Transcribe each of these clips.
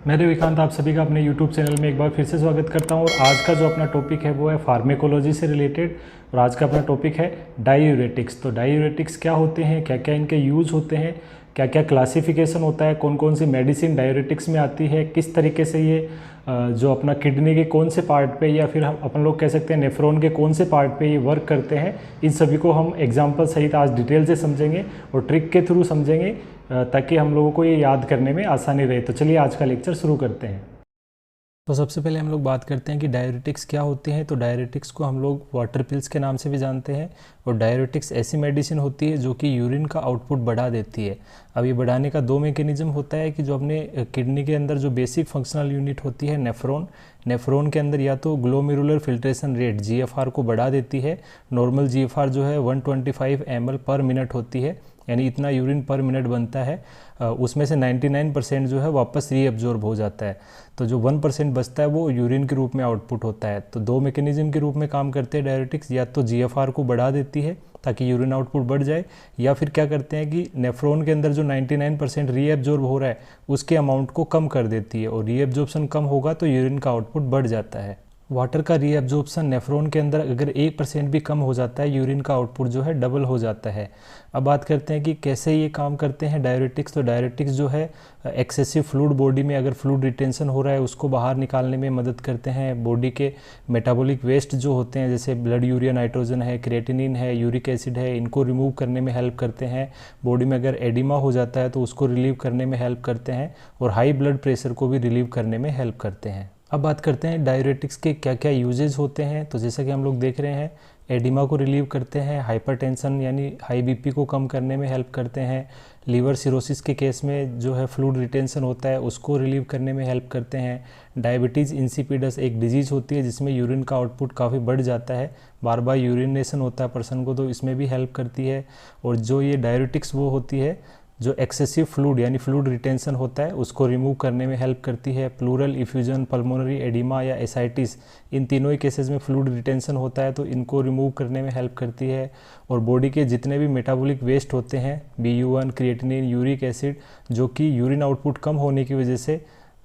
मैं रविकांत आप सभी का अपने YouTube चैनल में एक बार फिर से स्वागत करता हूं। और आज का जो अपना टॉपिक है वो है फार्मेकोलॉजी से रिलेटेड। और आज का अपना टॉपिक है डायूरेटिक्स। तो डायूरेटिक्स क्या होते हैं, क्या क्या इनके यूज़ होते हैं, क्या क्या क्लासिफिकेशन होता है, कौन कौन सी मेडिसिन डायूरेटिक्स में आती है, किस तरीके से ये जो अपना किडनी के कौन से पार्ट पे या फिर हम अपन लोग कह सकते हैं नेफ्रॉन के कौन से पार्ट पे ये वर्क करते हैं, इन सभी को हम एग्जांपल सहित आज डिटेल से समझेंगे और ट्रिक के थ्रू समझेंगे ताकि हम लोगों को ये याद करने में आसानी रहे। तो चलिए आज का लेक्चर शुरू करते हैं। तो सबसे पहले हम लोग बात करते हैं कि डायूरेटिक्स क्या होते हैं। तो डायूरेटिक्स को हम लोग वाटर पिल्स के नाम से भी जानते हैं। और डायूरेटिक्स ऐसी मेडिसिन होती है जो कि यूरिन का आउटपुट बढ़ा देती है। अब ये बढ़ाने का दो मैकेनिज्म होता है कि जो अपने किडनी के अंदर जो बेसिक फंक्शनल यूनिट होती है नेफ्रॉन के अंदर या तो ग्लोमेरुलर फिल्ट्रेशन रेट GFR को बढ़ा देती है। नॉर्मल GFR जो है 125 ml पर मिनट होती है, यानी इतना यूरिन पर मिनट बनता है। उसमें से 99% जो है वापस रीअब्जॉर्ब हो जाता है। तो जो 1% बचता है वो यूरिन के रूप में आउटपुट होता है। तो दो मैकेनिज्म के रूप में काम करते हैं डायूरेटिक्स, या तो GFR को बढ़ा देती है ताकि यूरिन आउटपुट बढ़ जाए, या फिर क्या करते हैं कि नेफ्रॉन के अंदर जो 99% रीअब्जॉर्ब हो रहा है उसके अमाउंट को कम कर देती है। और रीअब्जॉर्प्शन कम होगा तो यूरिन का आउटपुट बढ़ जाता है। वाटर का रीअब्जॉर्प्शन नेफ्रॉन के अंदर अगर 1% भी कम हो जाता है, यूरिन का आउटपुट जो है डबल हो जाता है। अब बात करते हैं कि कैसे ये काम करते हैं डायूरेटिक्स। तो डायूरेटिक्स जो है एक्सेसिव फ्लूइड बॉडी में अगर फ्लूइड रिटेंशन हो रहा है उसको बाहर निकालने में मदद करते हैं। बॉडी के मेटाबॉलिक वेस्ट जो होते हैं जैसे ब्लड यूरिया नाइट्रोजन है, क्रिएटिनिन है, यूरिक एसिड है, इनको रिमूव करने में हेल्प करते हैं। बॉडी में अगर एडिमा हो जाता है तो उसको रिलीव करने में हेल्प करते हैं। और हाई ब्लड प्रेशर को भी रिलीव करने में हेल्प करते हैं। अब बात करते हैं डायूरेटिक्स के क्या क्या यूजेज होते हैं। तो जैसा कि हम लोग देख रहे हैं, एडिमा को रिलीव करते हैं, हाइपरटेंशन यानी हाई बीपी को कम करने में हेल्प करते हैं, लीवर सिरोसिस के केस में जो है फ्लूइड रिटेंशन होता है उसको रिलीव करने में हेल्प करते हैं। डायबिटीज़ इंसिपिडस एक डिजीज़ होती है जिसमें यूरिन का आउटपुट काफ़ी बढ़ जाता है, बार बार यूरिनेशन होता है पर्सन को, तो इसमें भी हेल्प करती है। और जो ये डायूरेटिक्स वो होती है जो एक्सेसिव फ्लूइड यानी फ्लूइड रिटेंशन होता है उसको रिमूव करने में हेल्प करती है। प्लूरल इफ्यूजन, पल्मोनरी एडिमा या एसाइटिस, इन तीनों ही केसेस में फ्लूइड रिटेंशन होता है तो इनको रिमूव करने में हेल्प करती है। और बॉडी के जितने भी मेटाबॉलिक वेस्ट होते हैं, BU1, क्रिएटिनिन, यूरिक एसिड, जो कि यूरिन आउटपुट कम होने की वजह से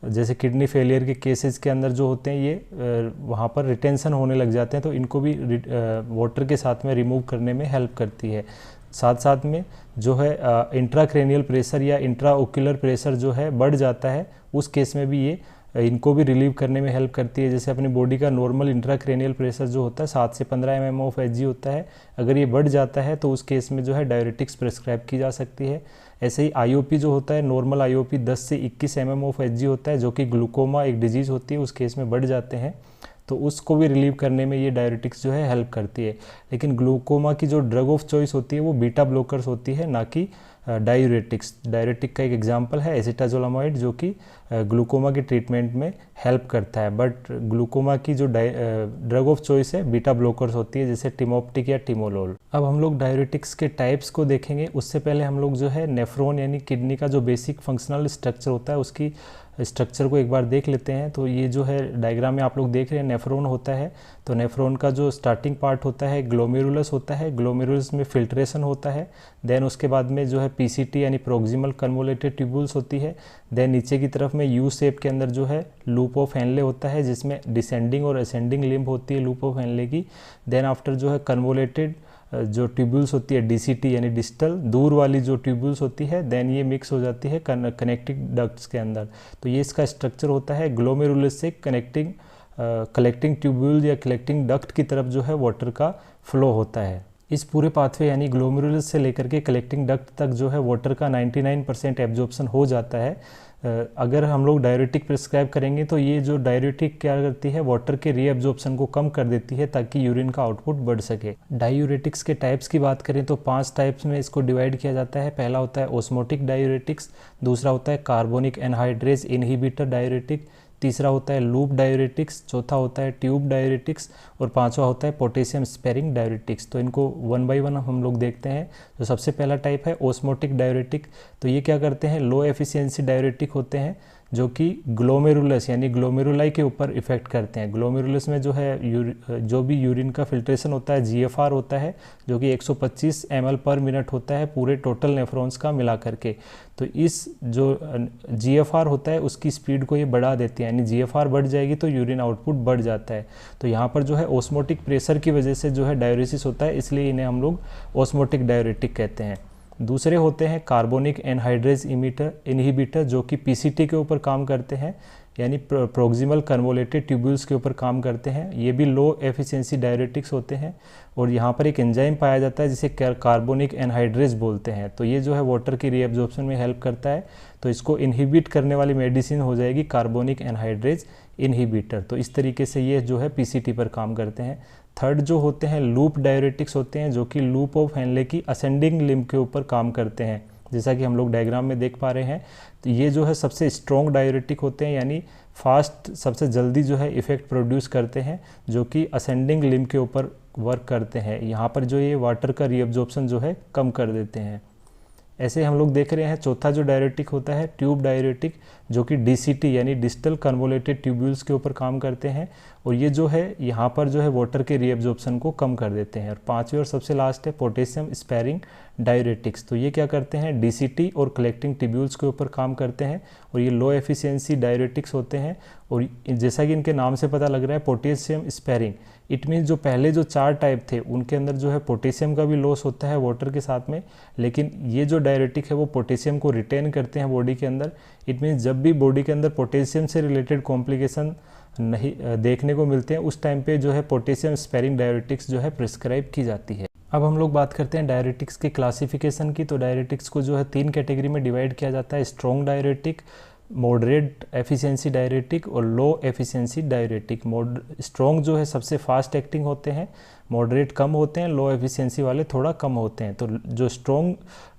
जैसे किडनी फेलियर के केसेस के अंदर जो होते हैं ये वहाँ पर रिटेंशन होने लग जाते हैं, तो इनको भी वाटर के साथ में रिमूव करने में हेल्प करती है। साथ साथ में जो है इंट्राक्रेनियल प्रेशर या इंट्राओक्यूलर प्रेशर जो है बढ़ जाता है, उस केस में भी ये इनको भी रिलीव करने में हेल्प करती है। जैसे अपनी बॉडी का नॉर्मल इंट्राक्रेनियल प्रेशर जो होता है 7 से 15 mm ऑफ Hg होता है, अगर ये बढ़ जाता है तो उस केस में जो है डायूरेटिक्स प्रेस्क्राइब की जा सकती है। ऐसे ही IOP जो होता है, नॉर्मल IOP 10 से 21 mm ऑफ Hg होता है, जो कि ग्लूकोमा एक डिजीज़ होती है, उस केस में बढ़ जाते हैं तो उसको भी रिलीव करने में ये डायूरेटिक्स जो है हेल्प करती है। लेकिन ग्लूकोमा की जो ड्रग ऑफ चॉइस होती है वो बीटा ब्लॉकर्स होती है, ना कि डायूरेटिक्स। डायूरेटिक का एक एग्जांपल है एसिटाजोलामाइड, जो कि ग्लूकोमा के ट्रीटमेंट में हेल्प करता है। बट ग्लूकोमा की जो ड्रग ऑफ चॉइस है बीटा ब्लॉकर्स होती है, जैसे टिमोप्टिक या टिमोलोल। अब हम लोग डायूरेटिक्स के टाइप्स को देखेंगे। उससे पहले हम लोग जो है नेफ्रॉन यानी किडनी का जो बेसिक फंक्शनल स्ट्रक्चर होता है उसकी स्ट्रक्चर को एक बार देख लेते हैं। तो ये जो है डायग्राम में आप लोग देख रहे हैं नेफ्रॉन होता है। तो नेफ्रॉन का जो स्टार्टिंग पार्ट होता है ग्लोमेरुलस होता है, ग्लोमेरुलस में फिल्ट्रेशन होता है। देन उसके बाद में जो है PCT यानी प्रोक्सिमल कन्वोलेटेड ट्यूब्यूल्स होती है। देन नीचे की तरफ में U शेप के अंदर जो है लूप ऑफ हेनले होता है, जिसमें डिसेंडिंग और असेंडिंग लिम्ब होती है लूप ऑफ हेनले की। देन आफ्टर जो है कन्वोलेटेड जो ट्यूब्यूल्स होती है DCT यानी डिस्टल दूर वाली जो ट्यूब्यूल्स होती है, देन ये मिक्स हो जाती है कनेक्टिंग डक्ट्स के अंदर। तो ये इसका स्ट्रक्चर होता है। ग्लोमेरुलस से कलेक्टिंग ट्यूब्यूल या कलेक्टिंग डक्ट की तरफ जो है वाटर का फ्लो होता है। इस पूरे पाथवे यानी ग्लोमेरुलस से लेकर के कलेक्टिंग डक्ट तक जो है वाटर का 99% एब्जॉर्प्शन हो जाता है। अगर हम लोग डायूरेटिक प्रिस्क्राइब करेंगे तो ये जो डायूरेटिक क्या करती है, वाटर के रीअब्जॉर्प्शन को कम कर देती है ताकि यूरिन का आउटपुट बढ़ सके। डायूरेटिक्स के टाइप्स की बात करें तो 5 टाइप्स में इसको डिवाइड किया जाता है। पहला होता है ऑस्मोटिक डायूरेटिक्स, दूसरा होता है कार्बोनिक एनहाइड्रेज इनहिबिटर डायूरेटिक, तीसरा होता है लूप डायूरेटिक्स, चौथा होता है ट्यूब डायूरेटिक्स और पांचवा होता है पोटेशियम स्पेरिंग डायूरेटिक्स। तो इनको 1 बाय 1 हम लोग देखते हैं। तो सबसे पहला टाइप है ऑस्मोटिक डायूरेटिक। तो ये क्या करते हैं, लो एफिशिएंसी डायूरेटिक होते हैं, जो कि ग्लोमेरुलस यानी ग्लोमेरुलाई के ऊपर इफेक्ट करते हैं। ग्लोमेरुलस में जो है जो भी यूरिन का फिल्ट्रेशन होता है GFR होता है, जो कि 125 ml पर मिनट होता है पूरे टोटल नेफ्रॉन्स का मिला करके। तो इस जो GFR होता है उसकी स्पीड को ये बढ़ा देती है, यानी GFR बढ़ जाएगी तो यूरिन आउटपुट बढ़ जाता है। तो यहाँ पर जो है ऑस्मोटिक प्रेशर की वजह से जो है डायूरेसिस होता है, इसलिए इन्हें हम लोग ऑस्मोटिक डायूरेटिक कहते हैं। दूसरे होते हैं कार्बोनिक एनहाइड्रेज इनहिबिटर, जो कि PCT के ऊपर काम करते हैं, यानी प्रोक्सिमल कन्वोलेटेड ट्यूब्यूल्स के ऊपर काम करते हैं। ये भी लो एफिशिएंसी डायरेटिक्स होते हैं और यहाँ पर एक एंजाइम पाया जाता है जिसे कार्बोनिक एनहाइड्रेज बोलते हैं। तो ये जो है वाटर की रीअब्जॉर्प्शन में हेल्प करता है, तो इसको इनहिबिट करने वाली मेडिसिन हो जाएगी कार्बोनिक एनहाइड्रेज इनहिबिटर। तो इस तरीके से ये जो है PCT पर काम करते हैं। थर्ड जो होते हैं लूप डायरेटिक्स होते हैं, जो कि लूप ऑफ हेनले की असेंडिंग लिम्ब के ऊपर काम करते हैं, जैसा कि हम लोग डायग्राम में देख पा रहे हैं। तो ये जो है सबसे स्ट्रॉन्ग डायरेटिक होते हैं, यानी फास्ट सबसे जल्दी जो है इफेक्ट प्रोड्यूस करते हैं, जो कि असेंडिंग लिम्ब के ऊपर वर्क करते हैं। यहाँ पर जो ये वाटर का रीअब्जॉर्प्शन जो है कम कर देते हैं। ऐसे हम लोग देख रहे हैं चौथा जो डायरेटिक होता है ट्यूब डायरेटिक, जो कि DCT यानी डिस्टल कन्वोलेटेड ट्यूब्यूल्स के ऊपर काम करते हैं और ये जो है यहाँ पर जो है वाटर के रीअब्जॉर्प्शन को कम कर देते हैं। और पांचवी और सबसे लास्ट है पोटेशियम स्पेरिंग डायरेटिक्स। तो ये क्या करते हैं DCT और कलेक्टिंग ट्यूब्यूल्स के ऊपर काम करते हैं और ये लो एफिशिएंसी डायरेटिक्स होते हैं। और जैसा कि इनके नाम से पता लग रहा है पोटेशियम स्पेरिंग, इट मीन्स जो पहले जो 4 टाइप थे उनके अंदर जो है पोटेशियम का भी लॉस होता है वाटर के साथ में, लेकिन ये जो डायरेटिक है वो पोटेशियम को रिटेन करते हैं बॉडी के अंदर। इट मीन्स जब भी बॉडी के अंदर पोटेशियम से रिलेटेड कॉम्प्लिकेशन नहीं देखने को मिलते हैं, उस टाइम पे जो है पोटेशियम स्पेरिंग डायरेटिक्स जो है प्रिस्क्राइब की जाती है। अब हम लोग बात करते हैं डायरेटिक्स के क्लासिफिकेशन की। तो डायरेटिक्स को जो है 3 कैटेगरी में डिवाइड किया जाता है, strong diuretic, moderate efficiency diuretic और लो एफिशिएंसी डायरेटिक। स्ट्रॉन्ग जो है सबसे फास्ट एक्टिंग होते हैं, मॉडरेट कम होते हैं, लो एफिशिएंसी वाले थोड़ा कम होते हैं। तो जो स्ट्रॉन्ग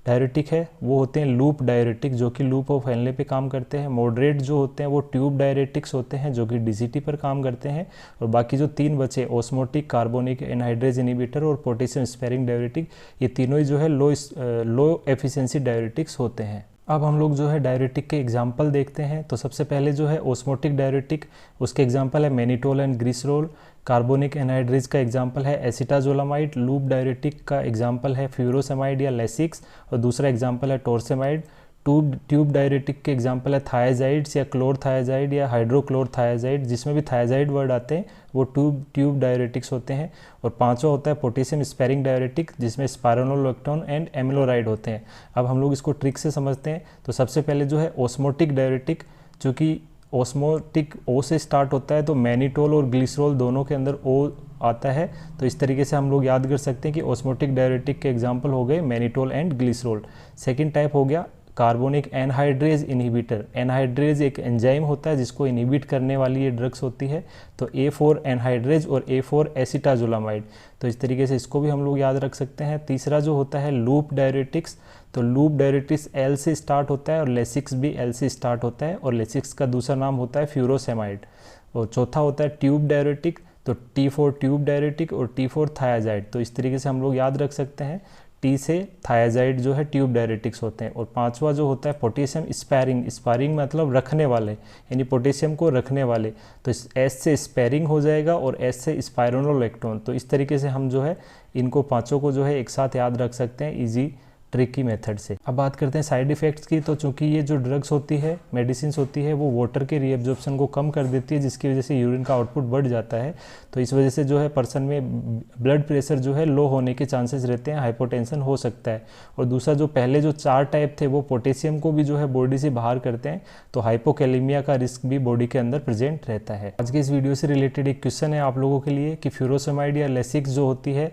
डायरेटिक है वो होते हैं लूप डायरेटिक, जो कि लूप ऑफ हेनले पे काम करते हैं। मॉडरेट जो होते हैं वो ट्यूब डायरेटिक्स होते हैं, जो कि DCT पर काम करते हैं। और बाकी जो 3 बचे ऑस्मोटिक, कार्बोनिक एनहाइड्रेज इनहिबिटर और पोटेशियम स्पेरिंग डायरेटिक, ये तीनों ही जो है लो एफिशिएंसी डायरेटिक्स होते हैं। अब हम लोग जो है डायरेटिक के एग्जाम्पल देखते हैं। तो सबसे पहले जो है ऑस्मोटिक डायरेटिक, उसके एग्जाम्पल है mannitol and glycerol. Carbonic anhydrase का एग्जाम्पल है एसिटाजोलामाइड। लूप डायरेटिक का एग्जाम्पल है फ्यूरोसेमाइड या लेसिक्स और दूसरा एग्जाम्पल है टोरसेमाइड। ट्यूब डायरेटिक के एग्जाम्पल है थायाजाइड्स या क्लोरथायाजाइड या हाइड्रोक्लोरथायाजाइड, जिसमें भी थायाजाइड वर्ड आते हैं वो ट्यूब डायरेटिक्स होते हैं। और पांचवा होता है पोटेशियम स्पेरिंग डायरेटिक, जिसमें स्पाइरोनोलैक्टोन एंड एमिलोराइड होते हैं। अब हम लोग इसको ट्रिक से समझते हैं। तो सबसे पहले जो है ऑस्मोटिक डायरेटिक, जो कि ऑस्मोटिक O से स्टार्ट होता है, तो मैनिटोल और ग्लिसरॉल दोनों के अंदर O आता है। तो इस तरीके से हम लोग याद कर सकते हैं कि ऑस्मोटिक डायरेटिक के एग्जाम्पल हो गए mannitol and glycerol. Second type हो गया कार्बोनिक एनहाइड्रेज इनहिबिटर। एनहाइड्रेज एक एंजाइम होता है जिसको इनहिबिट करने वाली ये ड्रग्स होती है। तो A4 एनहाइड्रेज और A4 एसिटाजोलामाइड। तो इस तरीके से इसको भी हम लोग याद रख सकते हैं। तीसरा जो होता है लूप डायरेटिक्स, तो लूप डायरेटिक्स L से स्टार्ट होता है और लेसिक्स भी L से स्टार्ट होता है और लेसिक्स का दूसरा नाम होता है फ्यूरोसेमाइड। और चौथा होता है ट्यूब डायरेटिक, तो T4 ट्यूब डायरेटिक और T4 थायाजाइड। तो इस तरीके से हम लोग याद रख सकते हैं। T से थायाजाइड जो है ट्यूब डायरेटिक्स होते हैं। और पांचवा जो होता है पोटेशियम स्पेरिंग, स्पेरिंग मतलब रखने वाले, यानी पोटेशियम को रखने वाले। तो S से स्पेरिंग हो जाएगा और S से स्पाइरोनोलैक्टोन। तो इस तरीके से हम जो है इनको पांचों को जो है एक साथ याद रख सकते हैं इजी ट्रिकी मेथड से। अब बात करते हैं साइड इफ़ेक्ट्स की। तो चूंकि ये जो ड्रग्स होती है, मेडिसिन होती है, वो वाटर के रीअब्जॉर्प्शन को कम कर देती है, जिसकी वजह से यूरिन का आउटपुट बढ़ जाता है। तो इस वजह से जो है पर्सन में ब्लड प्रेशर जो है लो होने के चांसेस रहते हैं, हाइपोटेंशन हो सकता है। और दूसरा जो पहले जो 4 टाइप थे वो पोटेशियम को भी जो है बॉडी से बाहर करते हैं, तो हाइपोकैलेमिया का रिस्क भी बॉडी के अंदर प्रेजेंट रहता है। आज के इस वीडियो से रिलेटेड एक क्वेश्चन है आप लोगों के लिए कि फ्यूरोसेमाइड या लेसिक्स जो होती है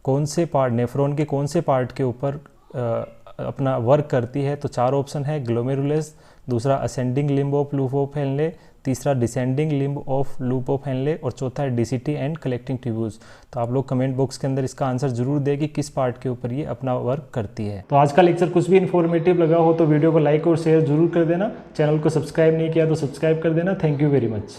कौन से पार्ट, नेफ्रॉन के कौन से पार्ट के ऊपर अपना वर्क करती है। तो 4 ऑप्शन है ग्लोमेरुलस, दूसरा ascending limb of loop of Henle, तीसरा descending limb of loop of Henle और चौथा है DCT एंड कलेक्टिंग ट्यूब्यूल्स। तो आप लोग कमेंट बॉक्स के अंदर इसका आंसर जरूर दें कि किस पार्ट के ऊपर ये अपना वर्क करती है। तो आज का लेक्चर कुछ भी इन्फॉर्मेटिव लगा हो तो वीडियो को लाइक और शेयर जरूर कर देना। चैनल को सब्सक्राइब नहीं किया तो सब्सक्राइब कर देना। Thank you very much.